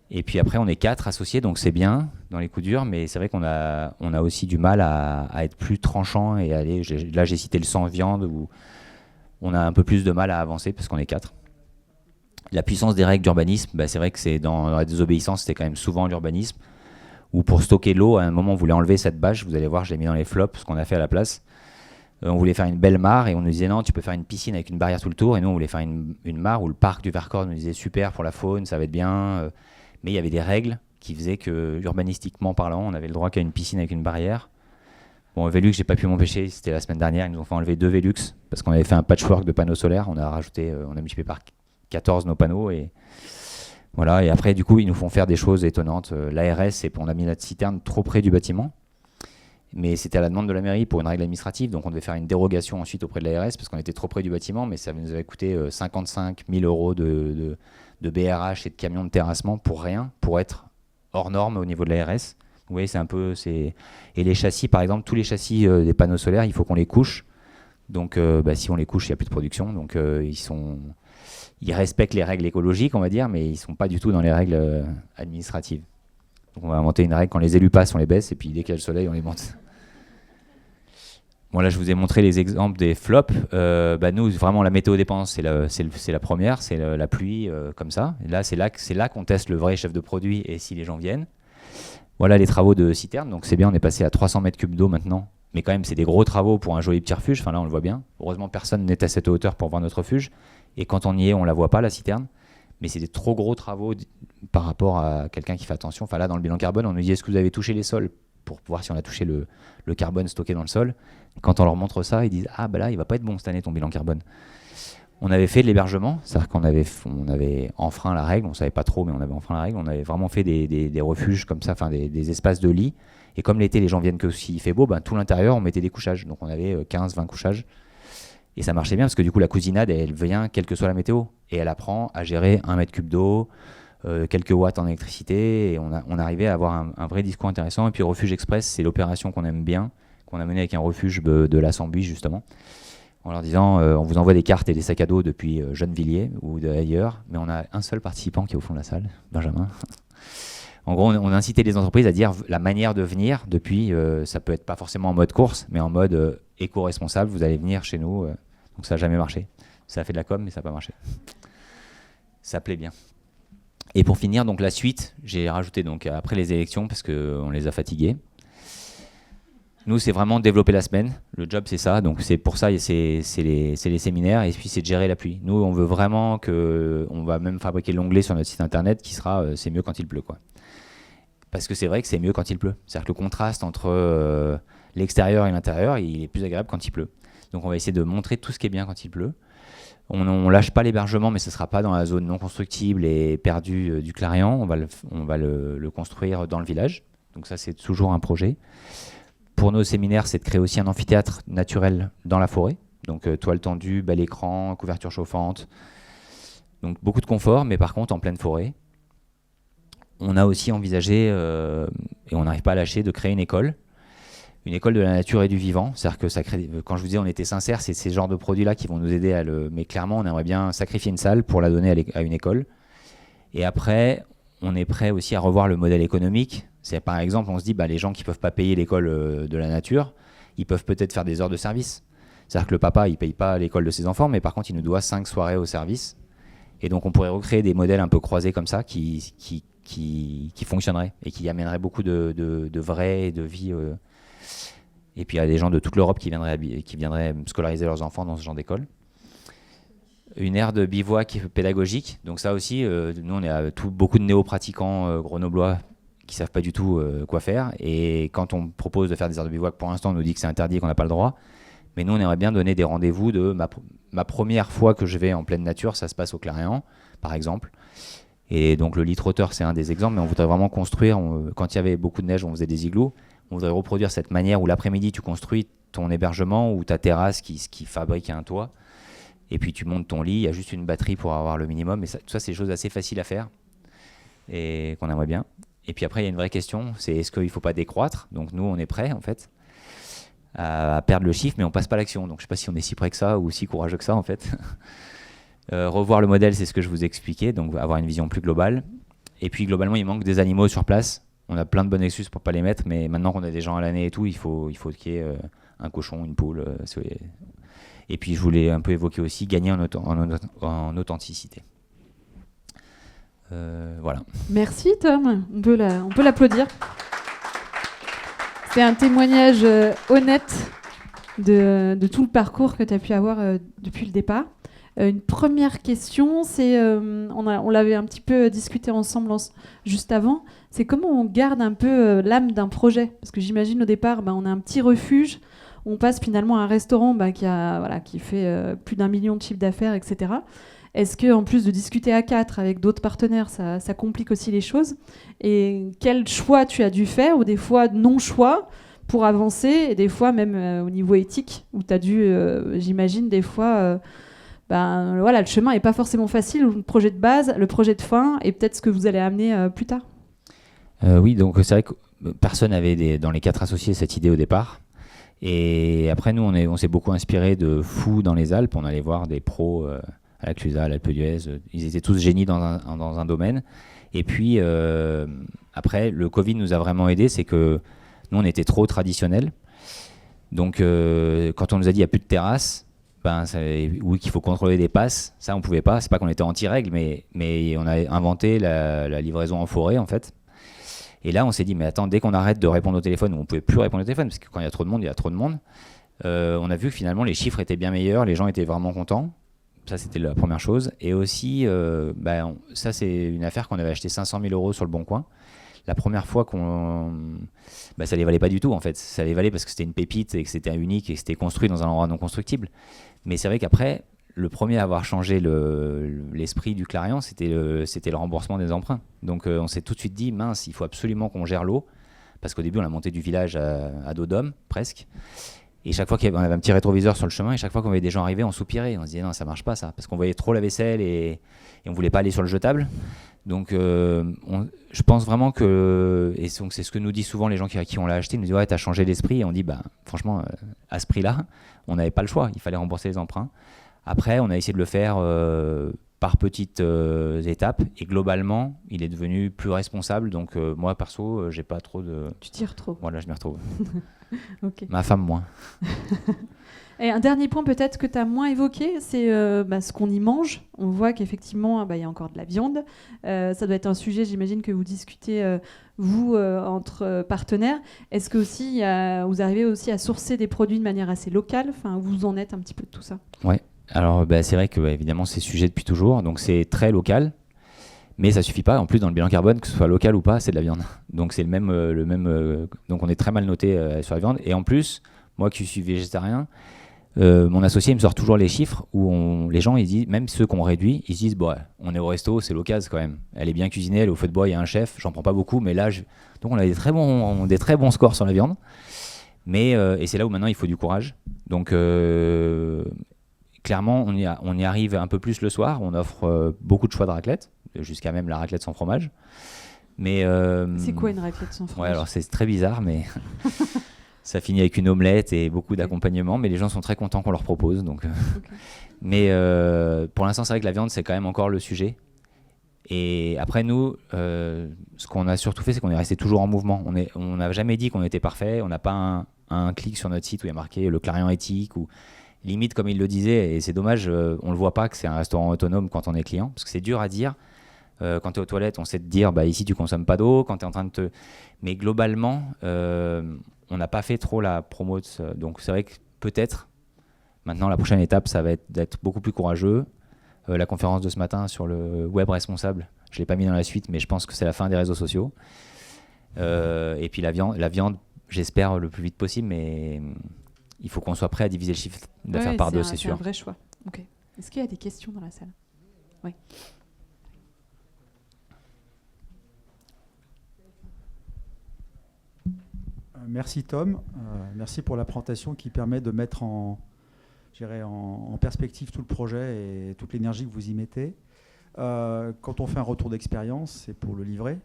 Et puis après, on est 4 associés, donc c'est bien dans les coups durs, mais c'est vrai qu'on a aussi du mal à être plus tranchant et aller. Là, j'ai cité le sans viande où on a un peu plus de mal à avancer parce qu'on est 4. La puissance des règles d'urbanisme, c'est vrai que c'est dans la désobéissance, c'était quand même souvent l'urbanisme. Où pour stocker l'eau, à un moment, on voulait enlever cette bâche. Vous allez voir, je l'ai mis dans les flops, ce qu'on a fait à la place. On voulait faire une belle mare et on nous disait non, tu peux faire une piscine avec une barrière tout le tour. Et nous, on voulait faire une mare où le parc du Vercors nous disait super pour la faune, ça va être bien. Mais il y avait des règles qui faisaient que, urbanistiquement parlant, on avait le droit qu'à une piscine avec une barrière. Bon, Velux, j'ai pas pu m'empêcher, c'était la semaine dernière. Ils nous ont fait enlever 2 Velux parce qu'on avait fait un patchwork de panneaux solaires. On a multiplié par 14 nos panneaux et voilà. Et après, du coup, ils nous font faire des choses étonnantes. L'ARS, on a mis notre citerne trop près du bâtiment. Mais c'était à la demande de la mairie pour une règle administrative, donc on devait faire une dérogation ensuite auprès de l'ARS parce qu'on était trop près du bâtiment, mais ça nous avait coûté 55 000 € de BRH et de camions de terrassement pour rien, pour être hors norme au niveau de l'ARS. Vous voyez, c'est un peu... Et les châssis, par exemple, tous les châssis des panneaux solaires, il faut qu'on les couche. Donc si on les couche, il n'y a plus de production. Donc ils respectent les règles écologiques, on va dire, mais ils ne sont pas du tout dans les règles administratives. Donc on va inventer une règle, quand les élus passent, on les baisse, et puis dès qu'il y a le soleil, on les monte. Bon, là, je vous ai montré les exemples des flops. Nous, vraiment, la météo dépendance, c'est la première, c'est la pluie, comme ça. Et là, c'est là qu'on teste le vrai chef de produit et si les gens viennent. Voilà les travaux de citerne. Donc c'est bien, on est passé à 300 mètres cubes d'eau maintenant. Mais quand même, c'est des gros travaux pour un joli petit refuge. Enfin là, on le voit bien. Heureusement, personne n'est à cette hauteur pour voir notre refuge. Et quand on y est, on la voit pas, la citerne. Mais c'est des trop gros travaux par rapport à quelqu'un qui fait attention. Enfin là, dans le bilan carbone, on nous dit est-ce que vous avez touché les sols pour voir si on a touché le carbone stocké dans le sol. Et quand on leur montre ça, ils disent ah là, il va pas être bon cette année ton bilan carbone. On avait fait de l'hébergement, c'est-à-dire qu'on avait enfreint la règle, on savait pas trop, mais on avait enfreint la règle. On avait vraiment fait des refuges comme ça, enfin des espaces de lit. Et comme l'été, les gens viennent que s'il fait beau, tout l'intérieur, on mettait des couchages. Donc on avait 15-20 couchages. Et ça marchait bien parce que du coup, la cousinade, elle vient quelle que soit la météo. Et elle apprend à gérer 1 mètre cube d'eau, quelques watts en électricité. Et on arrivait à avoir un vrai discours intéressant. Et puis Refuge Express, c'est l'opération qu'on aime bien, qu'on a menée avec un refuge de la Sambuie, justement. En leur disant, on vous envoie des cartes et des sacs à dos depuis Gennevilliers ou d'ailleurs. Mais on a un seul participant qui est au fond de la salle, Benjamin. En gros, on a incité les entreprises à dire la manière de venir depuis, ça peut être pas forcément en mode course, mais en mode éco-responsable. Vous allez venir chez nous. Donc ça n'a jamais marché. Ça a fait de la com, mais ça n'a pas marché. Ça plaît bien. Et pour finir, donc la suite, j'ai rajouté donc après les élections parce qu'on les a fatigués. Nous, c'est vraiment développer la semaine. Le job, c'est ça. Donc c'est pour ça, c'est les séminaires et puis c'est de gérer la pluie. Nous, on veut vraiment on va même fabriquer l'onglet sur notre site internet qui sera c'est mieux quand il pleut, quoi. Parce que c'est vrai que c'est mieux quand il pleut. C'est-à-dire que le contraste entre l'extérieur et l'intérieur, il est plus agréable quand il pleut. Donc on va essayer de montrer tout ce qui est bien quand il pleut. On lâche pas l'hébergement, mais ce ne sera pas dans la zone non constructible et perdue du Clarion. On va le construire dans le village. Donc ça, c'est toujours un projet. Pour nos séminaires, c'est de créer aussi un amphithéâtre naturel dans la forêt. Donc toile tendue, bel écran, couverture chauffante. Donc beaucoup de confort, mais par contre en pleine forêt. On a aussi envisagé, et on n'arrive pas à lâcher, de créer une école de la nature et du vivant. C'est-à-dire que ça crée, quand je vous disais on était sincère, c'est ces genres de produits-là qui vont nous aider à le... Mais clairement, on aimerait bien sacrifier une salle pour la donner à une école. Et après, on est prêt aussi à revoir le modèle économique. C'est par exemple, on se dit, les gens qui ne peuvent pas payer l'école de la nature, ils peuvent peut-être faire des heures de service. C'est-à-dire que le papa, il ne paye pas l'école de ses enfants, mais par contre, il nous doit 5 soirées au service. Et donc, on pourrait recréer des modèles un peu croisés comme ça qui fonctionneraient et qui amèneraient beaucoup de vrai et de vie. Et puis, il y a des gens de toute l'Europe qui viendraient scolariser leurs enfants dans ce genre d'école. Une aire de bivouac pédagogique. Donc ça aussi, nous, on est beaucoup de néo-pratiquants grenoblois qui ne savent pas du tout quoi faire. Et quand on propose de faire des aires de bivouac, pour l'instant, on nous dit que c'est interdit et qu'on n'a pas le droit. Mais nous, on aimerait bien donner des rendez-vous de ma première fois que je vais en pleine nature, ça se passe au Clarion, par exemple. Et donc le lit trotteur, c'est un des exemples, mais on voudrait vraiment construire, quand il y avait beaucoup de neige, on faisait des igloos, on voudrait reproduire cette manière où l'après-midi, tu construis ton hébergement ou ta terrasse qui fabrique un toit, et puis tu montes ton lit, il y a juste une batterie pour avoir le minimum, et ça, tout ça, c'est des choses assez faciles à faire, et qu'on aimerait bien. Et puis après, il y a une vraie question, c'est est-ce qu'il ne faut pas décroître? Donc nous, on est prêts, en fait, à perdre le chiffre, mais on passe pas à l'action. Donc je sais pas si on est si près que ça ou si courageux que ça en fait. Revoir le modèle, c'est ce que je vous expliquais, donc avoir une vision plus globale. Et puis globalement, il manque des animaux sur place. On a plein de bonnes excuses pour pas les mettre, mais maintenant qu'on a des gens à l'année et tout, il faut qu'il y ait un cochon, une poule. Et puis je voulais un peu évoquer aussi gagner en authenticité. Voilà. Merci Tom, on peut l'applaudir. C'est un témoignage honnête de tout le parcours que tu as pu avoir depuis le départ. Une première question, c'est, on l'avait un petit peu discuté ensemble juste avant, c'est comment on garde un peu l'âme d'un projet. Parce que j'imagine au départ, on a un petit refuge, on passe finalement à un restaurant qui fait plus d'1 million de chiffre d'affaires, etc. Est-ce qu'en plus de discuter à 4 avec d'autres partenaires, ça complique aussi les choses? Et quel choix tu as dû faire, ou des fois non-choix, pour avancer, et des fois même au niveau éthique, où tu as dû, j'imagine, des fois, le chemin n'est pas forcément facile, le projet de base, le projet de fin, et peut-être ce que vous allez amener plus tard. Oui, donc c'est vrai que personne n'avait dans les 4 associés cette idée au départ. Et après, nous, on s'est beaucoup inspiré de fous dans les Alpes. On allait voir des pros... à la Clusaz, à l'Alpe d'Huez, ils étaient tous génies dans un domaine. Et puis, après, le Covid nous a vraiment aidés, c'est que nous, on était trop traditionnels. Donc, quand on nous a dit qu'il n'y a plus de terrasse, oui, qu'il faut contrôler des passes, ça, on ne pouvait pas. C'est pas qu'on était anti-règles, mais on a inventé la livraison en forêt, en fait. Et là, on s'est dit, mais attends, dès qu'on arrête de répondre au téléphone, on ne pouvait plus répondre au téléphone, parce que quand il y a trop de monde, il y a trop de monde. On a vu que finalement, les chiffres étaient bien meilleurs, les gens étaient vraiment contents. Ça, c'était la première chose. Et aussi, ça, c'est une affaire qu'on avait acheté 500 000 € sur le Bon Coin. La première fois ça les valait pas du tout, en fait. Ça les valait parce que c'était une pépite et que c'était unique et que c'était construit dans un endroit non constructible. Mais c'est vrai qu'après, le premier à avoir changé l'esprit du Clarion, c'était le remboursement des emprunts. Donc, on s'est tout de suite dit, mince, il faut absolument qu'on gère l'eau. Parce qu'au début, on a monté du village à dos d'homme, presque. Et chaque fois qu'on avait un petit rétroviseur sur le chemin, et chaque fois qu'on voyait des gens arriver, on soupirait. On se disait non, ça marche pas ça. Parce qu'on voyait trop la vaisselle et on voulait pas aller sur le jetable. Donc je pense vraiment que, et donc c'est ce que nous disent souvent les gens qui on l'a acheté, ils nous disent ouais, t'as changé d'esprit. Et on dit franchement, à ce prix-là, on n'avait pas le choix. Il fallait rembourser les emprunts. Après, on a essayé de le faire par petites étapes. Et globalement, il est devenu plus responsable. Donc moi, perso, j'ai pas trop de... Tu tires trop. Voilà, je m'y retrouve. Okay. Ma femme, moins. Et un dernier point peut-être que tu as moins évoqué, c'est ce qu'on y mange. On voit qu'effectivement, il y a encore de la viande. Ça doit être un sujet, j'imagine, que vous discutez, vous, entre partenaires. Est-ce que aussi, vous arrivez aussi à sourcer des produits de manière assez locale? Enfin, vous en êtes un petit peu de tout ça? Ouais. Alors, c'est vrai que, évidemment, c'est sujet depuis toujours. Donc, c'est très local. Mais ça suffit pas. En plus, dans le bilan carbone, que ce soit local ou pas, c'est de la viande. Donc, c'est le même. Donc, on est très mal noté sur la viande. Et en plus, moi qui suis végétarien, mon associé il me sort toujours les chiffres où les gens, ils disent, même ceux qu'on réduit, ils se disent on est au resto, c'est l'occasion quand même. Elle est bien cuisinée, elle est au feu de bois, il y a un chef. J'en prends pas beaucoup, mais là, donc on a des très bons scores sur la viande. Mais, et c'est là où maintenant il faut du courage. Donc clairement, on y arrive un peu plus le soir. On offre beaucoup de choix de raclette, jusqu'à même la raclette sans fromage. Mais, c'est quoi une raclette sans fromage? Ouais, alors c'est très bizarre, mais ça finit avec une omelette et beaucoup d'accompagnement. Mais les gens sont très contents qu'on leur propose. Donc, mais pour l'instant, c'est vrai que la viande, c'est quand même encore le sujet. Et après, nous, ce qu'on a surtout fait, c'est qu'on est resté toujours en mouvement. On n'a jamais dit qu'on était parfait. On n'a pas un clic sur notre site où il y a marqué le Clarion éthique ou limite, comme il le disait. Et c'est dommage, on ne le voit pas que c'est un restaurant autonome quand on est client. Parce que c'est dur à dire. Quand tu es aux toilettes, on sait te dire ici, tu ne consommes pas d'eau. Quand tu es en train de te... Mais globalement, on n'a pas fait trop la promo. Donc c'est vrai que peut-être, maintenant, la prochaine étape, ça va être d'être beaucoup plus courageux. La conférence de ce matin sur le web responsable, je ne l'ai pas mis dans la suite, mais je pense que c'est la fin des réseaux sociaux. Et puis la viande, j'espère le plus vite possible, mais il faut qu'on soit prêt à diviser le chiffre d'affaires par deux, c'est sûr. C'est un vrai choix. Okay. Est-ce qu'il y a des questions dans la salle? Oui. Merci Tom, merci pour la présentation qui permet de mettre en perspective tout le projet et toute l'énergie que vous y mettez. Quand on fait un retour d'expérience, c'est pour le livrer.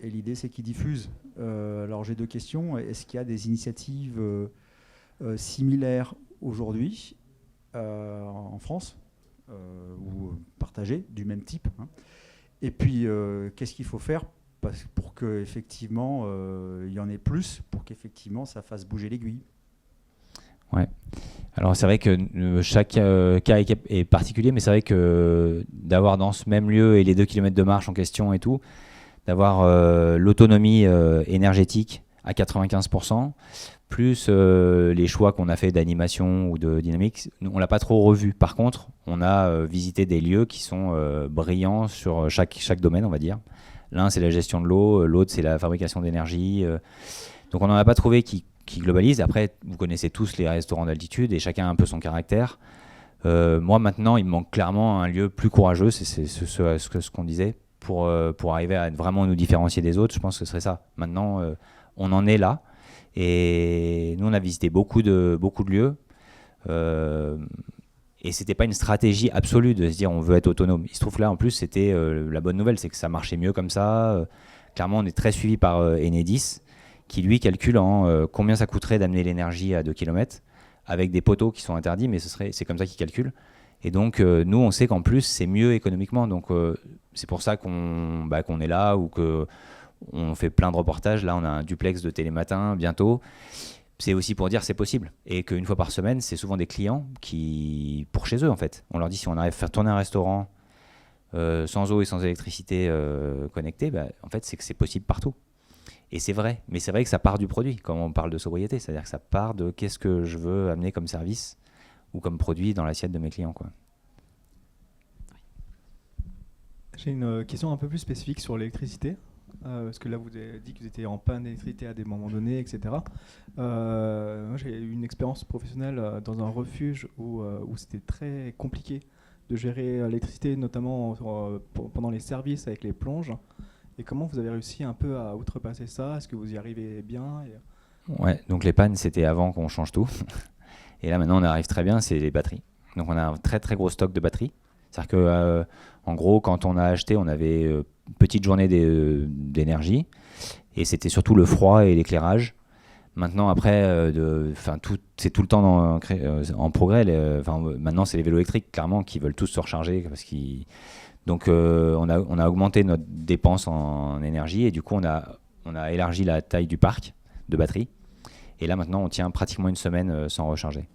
Et l'idée, c'est qu'il diffuse. Alors, j'ai deux questions. Est-ce qu'il y a des initiatives similaires aujourd'hui en France ou partagées du même type, hein? Et puis, qu'est-ce qu'il faut faire pour qu'effectivement, il y en ait plus, pour qu'effectivement, ça fasse bouger l'aiguille? Ouais. Alors c'est vrai que chaque cas est particulier, mais c'est vrai que d'avoir dans ce même lieu et les 2 km de marche en question et tout, d'avoir l'autonomie énergétique à 95%, plus les choix qu'on a fait d'animation ou de dynamique, on l'a pas trop revu. Par contre, on a visité des lieux qui sont brillants sur chaque domaine, on va dire. L'un, c'est la gestion de l'eau, l'autre, c'est la fabrication d'énergie. Donc on n'en a pas trouvé qui globalise. Après, vous connaissez tous les restaurants d'altitude et chacun a un peu son caractère. Moi, maintenant, il me manque clairement un lieu plus courageux, c'est ce qu'on disait, pour arriver à vraiment nous différencier des autres. Je pense que ce serait ça. Maintenant, on en est là. Et nous, on a visité beaucoup de lieux. Et c'était pas une stratégie absolue de se dire on veut être autonome. Il se trouve que là, en plus, c'était la bonne nouvelle, c'est que ça marchait mieux comme ça. Clairement, on est très suivi par Enedis, qui lui calcule combien ça coûterait d'amener l'énergie à 2 km, avec des poteaux qui sont interdits, mais c'est comme ça qu'il calcule. Et donc, nous, on sait qu'en plus, c'est mieux économiquement. Donc, c'est pour ça qu'on est là, ou qu'on fait plein de reportages. Là, on a un duplex de Télématin bientôt. C'est aussi pour dire c'est possible. Et qu'une fois par semaine, c'est souvent des clients qui, pour chez eux, en fait. On leur dit, si on arrive à faire tourner un restaurant sans eau et sans électricité connectée, en fait, c'est que c'est possible partout. Et c'est vrai, mais c'est vrai que ça part du produit, quand on parle de sobriété, c'est-à-dire que ça part de qu'est-ce que je veux amener comme service ou comme produit dans l'assiette de mes clients, quoi. J'ai une question un peu plus spécifique sur l'électricité, parce que là vous avez dit que vous étiez en panne d'électricité à des moments donnés, etc. Moi, j'ai eu une expérience professionnelle dans un refuge où c'était très compliqué de gérer l'électricité, notamment pendant les services avec les plonges. Et comment vous avez réussi un peu à outrepasser ça? Est-ce que vous y arrivez bien? Ouais, donc les pannes, c'était avant qu'on change tout. Et là, maintenant, on arrive très bien, c'est les batteries. Donc, on a un très, très gros stock de batteries. C'est-à-dire que, en gros, quand on a acheté, on avait une petite journée d'énergie. Et c'était surtout le froid et l'éclairage. Maintenant, après, c'est tout le temps en progrès. Maintenant, c'est les vélos électriques, clairement, qui veulent tous se recharger parce qu'ils... Donc on a augmenté notre dépense en énergie et du coup on a élargi la taille du parc de batterie. Et là maintenant on tient pratiquement une semaine sans recharger.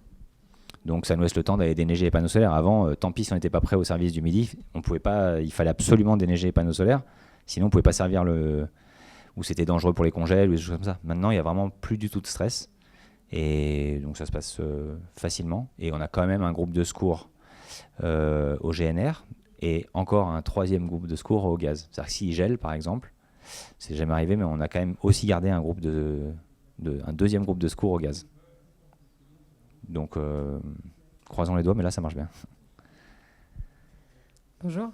Donc ça nous laisse le temps d'aller déneiger les panneaux solaires. Avant, tant pis si on n'était pas prêt au service du midi, on pouvait pas, il fallait absolument déneiger les panneaux solaires, sinon on ne pouvait pas servir ou c'était dangereux pour les congèles ou des choses comme ça. Maintenant il n'y a vraiment plus du tout de stress et donc ça se passe facilement. Et on a quand même un groupe de secours au GNR. Et encore un 3e groupe de secours au gaz. C'est-à-dire que s'il gèle, par exemple, c'est jamais arrivé, mais on a quand même aussi gardé un 2e groupe de secours au gaz. Donc, croisons les doigts, mais là, ça marche bien. Bonjour.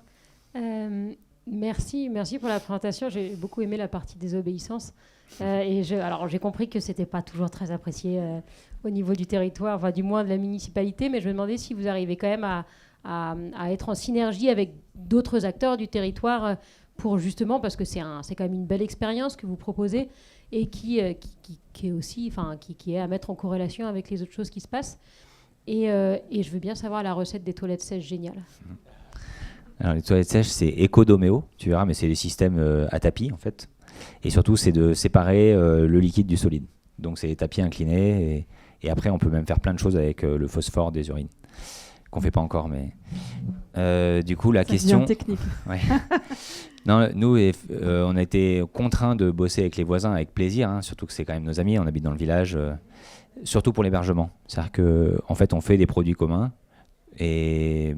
Merci pour la présentation. J'ai beaucoup aimé la partie désobéissance. Alors j'ai compris que c'était pas toujours très apprécié au niveau du territoire, enfin du moins de la municipalité, mais je me demandais si vous arrivez quand même à être en synergie avec d'autres acteurs du territoire pour justement, parce que c'est quand même une belle expérience que vous proposez et qui est aussi, qui est à mettre en corrélation avec les autres choses qui se passent. Et je veux bien savoir la recette des toilettes sèches géniales. Alors, les toilettes sèches, c'est Ecodoméo, tu verras, mais c'est des systèmes à tapis en fait. Et surtout, c'est de séparer le liquide du solide. Donc, c'est des tapis inclinés. Et après, on peut même faire plein de choses avec le phosphore des urines. Qu'on ne fait pas encore, mais... du coup, la question... C'est bien technique. Ouais. Non, nous, on a été contraints de bosser avec les voisins avec plaisir, hein, surtout que c'est quand même nos amis, on habite dans le village, surtout pour l'hébergement. C'est-à-dire qu'en fait, on fait des produits communs. Et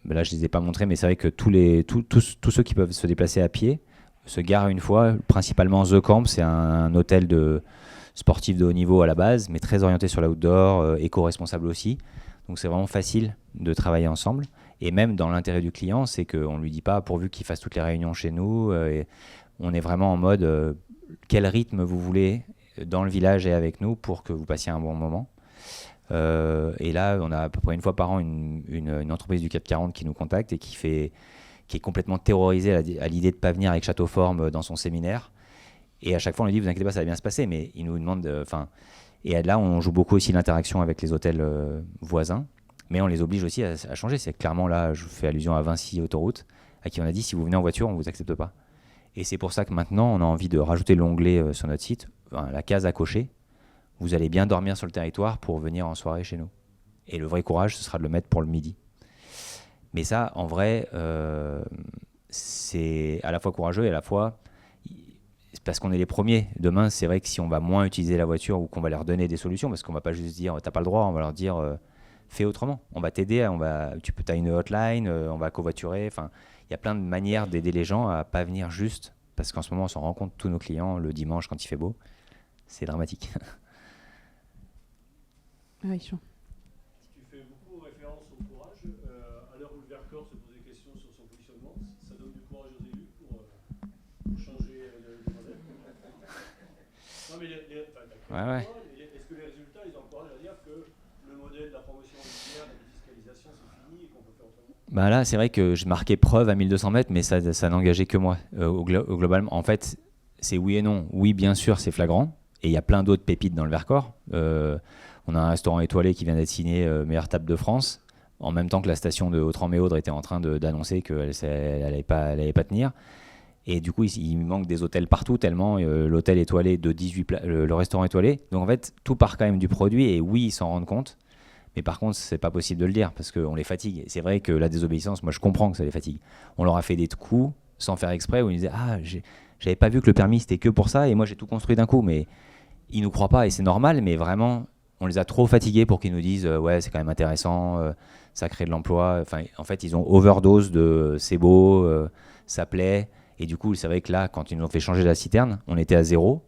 là, je ne les ai pas montrés, mais c'est vrai que tous ceux qui peuvent se déplacer à pied se garent une fois, principalement The Camp, c'est un hôtel de sportif de haut niveau à la base, mais très orienté sur l'outdoor, éco-responsable aussi. Donc c'est vraiment facile de travailler ensemble. Et même dans l'intérêt du client, c'est qu'on ne lui dit pas pourvu qu'il fasse toutes les réunions chez nous. Et on est vraiment en mode quel rythme vous voulez dans le village et avec nous pour que vous passiez un bon moment. Et là, on a à peu près une fois par an une entreprise du CAC 40 qui nous contacte et qui est complètement terrorisée à l'idée de ne pas venir avec Châteauforme dans son séminaire. Et à chaque fois, on lui dit, vous inquiétez pas, ça va bien se passer. Mais il nous demande... Et là, on joue beaucoup aussi l'interaction avec les hôtels voisins. Mais on les oblige aussi à changer. C'est clairement là, je fais allusion à Vinci Autoroute, à qui on a dit, si vous venez en voiture, on ne vous accepte pas. Et c'est pour ça que maintenant, on a envie de rajouter l'onglet sur notre site, la case à cocher. Vous allez bien dormir sur le territoire pour venir en soirée chez nous. Et le vrai courage, ce sera de le mettre pour le midi. Mais ça, en vrai, c'est à la fois courageux et à la fois... parce qu'on est les premiers. Demain, c'est vrai que si on va moins utiliser la voiture ou qu'on va leur donner des solutions, parce qu'on ne va pas juste dire « t'as pas le droit », on va leur dire « fais autrement ». On va t'aider, tu as une hotline, on va covoiturer. Enfin, il y a plein de manières d'aider les gens à ne pas venir juste, parce qu'en ce moment, on s'en rend compte, tous nos clients, le dimanche, quand il fait beau, c'est dramatique. Oui, chaud. Tu fais beaucoup référence au courage. À l'heure où le Vercors se pose des questions sur son positionnement, ça donne du courage aux élus pour changer le modèle. Non, mais est-ce que les résultats, ils encouragent à dire que le modèle de la promotion immobilière, de la défiscalisation, c'est fini et qu'on peut faire autrement? Bah là, c'est vrai que je marquais preuve à 1200 mètres, mais ça n'engageait que moi. Globalement, en fait, c'est oui et non. Oui, bien sûr, c'est flagrant. Et il y a plein d'autres pépites dans le Vercors. On a un restaurant étoilé qui vient d'être signé meilleure table de France, en même temps que la station de Hautran-Méaudre était en train d'annoncer qu'elle n'allait pas tenir. Et du coup, il manque des hôtels partout, tellement l'hôtel étoilé de 18 le restaurant étoilé. Donc en fait, tout part quand même du produit, et oui, ils s'en rendent compte. Mais par contre, c'est pas possible de le dire, parce qu'on les fatigue. C'est vrai que la désobéissance, moi je comprends que ça les fatigue. On leur a fait des coups, sans faire exprès, où ils disaient « Ah, j'avais pas vu que le permis c'était que pour ça, et moi j'ai tout construit d'un coup. » Mais ils nous croient pas, et c'est normal, mais vraiment... On les a trop fatigués pour qu'ils nous disent ouais, c'est quand même intéressant, ça crée de l'emploi. Enfin, en fait, ils ont overdose de c'est beau, ça plaît. Et du coup, c'est vrai que là, quand ils nous ont fait changer la citerne, on était à 0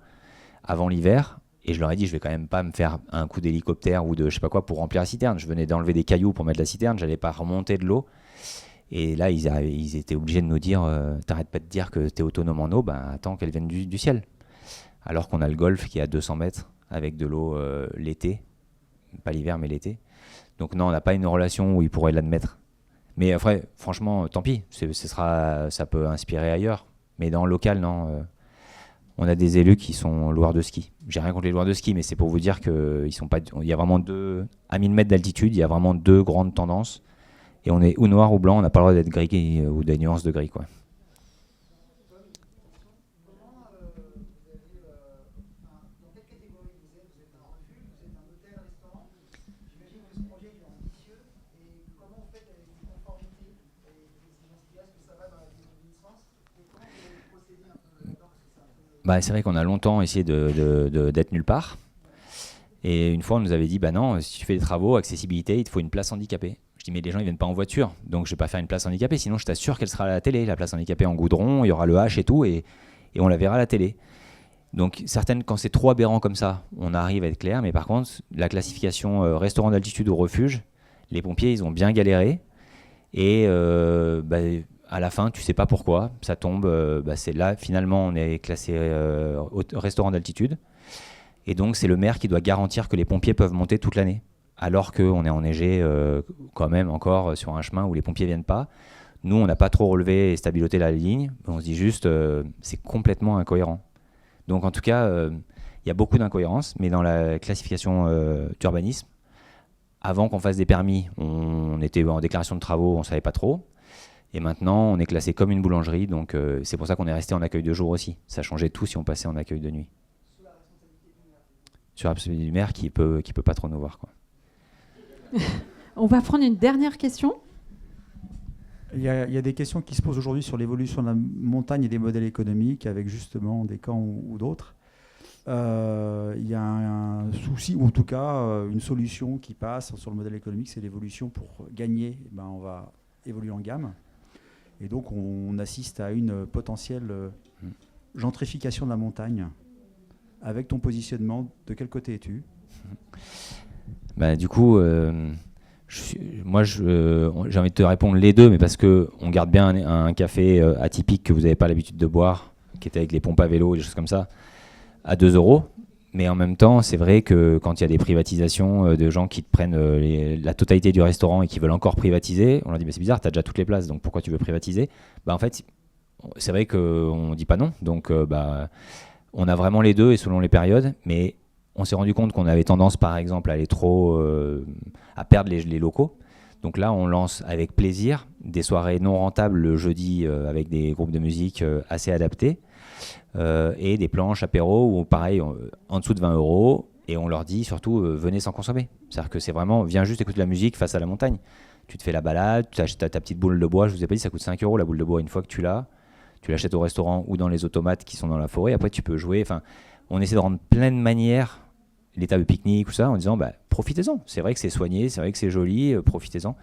avant l'hiver. Et je leur ai dit, je vais quand même pas me faire un coup d'hélicoptère ou de je sais pas quoi pour remplir la citerne. Je venais d'enlever des cailloux pour mettre la citerne, j'allais pas remonter de l'eau. Et là, ils étaient obligés de nous dire t'arrêtes pas de dire que t'es autonome en eau, ben attends qu'elle vienne du ciel. Alors qu'on a le golfe qui est à 200 mètres. Avec de l'eau l'été, pas l'hiver mais l'été. Donc non, on n'a pas une relation où ils pourraient l'admettre. Mais après, franchement, tant pis, ça peut inspirer ailleurs. Mais dans le local, non. On a des élus qui sont loueurs de ski. J'ai rien contre les loueurs de ski, mais c'est pour vous dire qu'il y a vraiment à 1000 mètres d'altitude, il y a vraiment deux grandes tendances. Et on est ou noir ou blanc, on n'a pas le droit d'être gris ou des nuances de gris, quoi. Bah, c'est vrai qu'on a longtemps essayé d'être nulle part. Et une fois, on nous avait dit, bah non, si tu fais des travaux, accessibilité, il te faut une place handicapée. Je dis, mais les gens, ils viennent pas en voiture, donc je vais pas faire une place handicapée, sinon je t'assure qu'elle sera à la télé, la place handicapée en goudron, il y aura le H et tout, et on la verra à la télé. Donc certaines, quand c'est trop aberrant comme ça, on arrive à être clair, mais par contre, la classification restaurant d'altitude ou refuge, les pompiers, ils ont bien galéré, et à la fin, tu sais pas pourquoi, ça tombe. C'est là, finalement, on est classé restaurant d'altitude. Et donc, c'est le maire qui doit garantir que les pompiers peuvent monter toute l'année. Alors qu'on est enneigé quand même encore sur un chemin où les pompiers viennent pas. Nous, on n'a pas trop relevé et stabiloté la ligne. On se dit juste, c'est complètement incohérent. Donc, en tout cas, il y a beaucoup d'incohérences. Mais dans la classification d'urbanisme, avant qu'on fasse des permis, on était en déclaration de travaux, on ne savait pas trop. Et maintenant, on est classé comme une boulangerie. Donc, c'est pour ça qu'on est resté en accueil de jour aussi. Ça changeait tout si on passait en accueil de nuit. Sur la responsabilité du maire qui peut pas trop nous voir, quoi. On va prendre une dernière question. Il y a des questions qui se posent aujourd'hui sur l'évolution de la montagne et des modèles économiques avec justement des camps ou d'autres. Il y a un souci, ou en tout cas une solution qui passe sur le modèle économique, c'est l'évolution. Pour gagner, on va évoluer en gamme. Et donc on assiste à une potentielle gentrification de la montagne. Avec ton positionnement, de quel côté es-tu ? Du coup, j'ai envie de te répondre les deux, mais parce qu'on garde bien un café atypique que vous n'avez pas l'habitude de boire, qui était avec les pompes à vélo, des choses comme ça, à 2 €. Mais en même temps, c'est vrai que quand il y a des privatisations de gens qui te prennent la totalité du restaurant et qui veulent encore privatiser, on leur dit c'est bizarre, tu as déjà toutes les places, donc pourquoi tu veux privatiser ? En fait, c'est vrai qu'on ne dit pas non, donc on a vraiment les deux et selon les périodes, mais on s'est rendu compte qu'on avait tendance, par exemple, à aller trop à perdre les locaux. Donc là, on lance avec plaisir des soirées non rentables le jeudi avec des groupes de musique assez adaptés et des planches apéro où, pareil, en dessous de 20 €. Et on leur dit surtout, venez sans consommer. C'est-à-dire que c'est vraiment, viens juste écouter de la musique face à la montagne. Tu te fais la balade, tu achètes ta petite boule de bois. Je vous ai pas dit, ça coûte 5 € la boule de bois. Une fois que tu l'as, tu l'achètes au restaurant ou dans les automates qui sont dans la forêt. Après, tu peux jouer. Enfin, on essaie de rendre plein de manières les tables de pique-nique ou ça, en disant profitez-en. C'est vrai que c'est soigné, c'est vrai que c'est joli, profitez-en.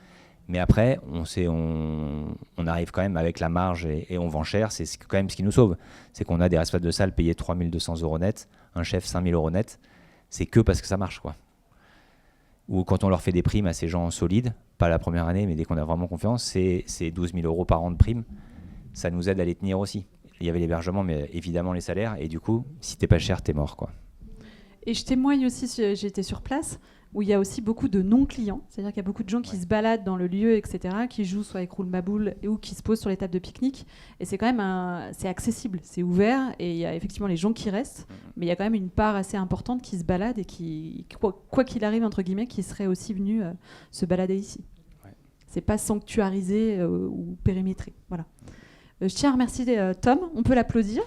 Mais après, on arrive quand même avec la marge et on vend cher. C'est quand même ce qui nous sauve. C'est qu'on a des responsables de salle payés 3 200 € net, un chef 5 000 € net. C'est que parce que ça marche, quoi. Ou quand on leur fait des primes à ces gens solides, pas la première année, mais dès qu'on a vraiment confiance, c'est 12 000 € par an de primes. Ça nous aide à les tenir aussi. Il y avait l'hébergement, mais évidemment les salaires. Et du coup, si t'es pas cher, t'es mort, quoi. Et je témoigne aussi, j'étais sur place, où il y a aussi beaucoup de non-clients. C'est-à-dire qu'il y a beaucoup de gens qui se baladent dans le lieu, etc., qui jouent soit avec roule-ma-boule ou qui se posent sur les tables de pique-nique. Et c'est quand même c'est accessible, c'est ouvert, et il y a effectivement les gens qui restent, mais il y a quand même une part assez importante qui se balade et qui, quoi qu'il arrive, entre guillemets, qui serait aussi venu se balader ici. Ouais. C'est pas sanctuarisé ou périmétré. Voilà. Je tiens à remercier Tom, on peut l'applaudir.